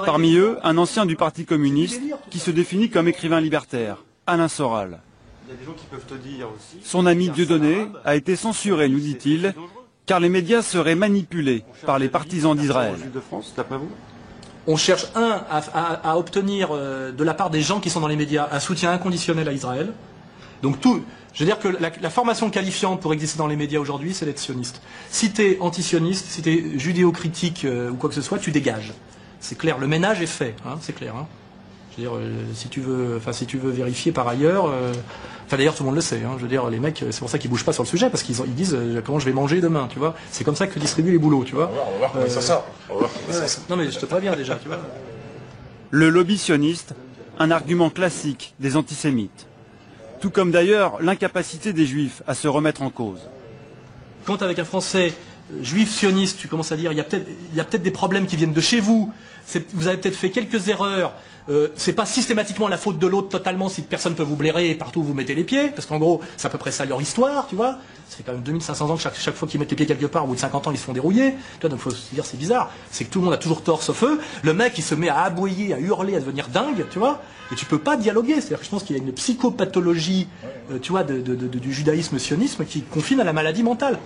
Parmi eux, un ancien du Parti communiste qui se définit comme écrivain libertaire, Alain Soral. Son ami Dieudonné a été censuré, nous dit-il, car les médias seraient manipulés par les partisans d'Israël. On cherche, à obtenir de la part des gens qui sont dans les médias un soutien inconditionnel à Israël. Donc je veux dire que la formation qualifiante pour exister dans les médias aujourd'hui, c'est d'être sioniste. Si tu es anti-sioniste, si tu es judéo-critique ou quoi que ce soit, tu dégages. C'est clair, le ménage est fait, hein, c'est clair. Hein. Je veux dire, si tu veux vérifier par ailleurs, d'ailleurs tout le monde le sait, hein, je veux dire, les mecs, c'est pour ça qu'ils bougent pas sur le sujet, parce qu'ils disent comment je vais manger demain, tu vois. C'est comme ça que distribuent les boulots, tu vois. On va voir comment ça sort. Non mais je te préviens déjà, tu vois. Le lobby sioniste, un argument classique des antisémites. Tout comme d'ailleurs l'incapacité des juifs à se remettre en cause. Quand avec un Français juif sioniste, tu commences à dire il y a peut-être des problèmes qui viennent de chez vous, vous avez peut-être fait quelques erreurs, c'est pas systématiquement la faute de l'autre totalement si personne peut vous blairer et partout où vous mettez les pieds, parce qu'en gros c'est à peu près ça leur histoire, tu vois. Ça fait quand même 2500 ans que chaque fois qu'ils mettent les pieds quelque part, au bout de 50 ans ils se font dérouiller, tu vois, donc faut se dire c'est bizarre, c'est que tout le monde a toujours tort sauf eux, le mec il se met à aboyer, à hurler, à devenir dingue, tu vois, et tu peux pas dialoguer, c'est-à-dire que je pense qu'il y a une psychopathologie, tu vois, du judaïsme sionisme qui confine à la maladie mentale.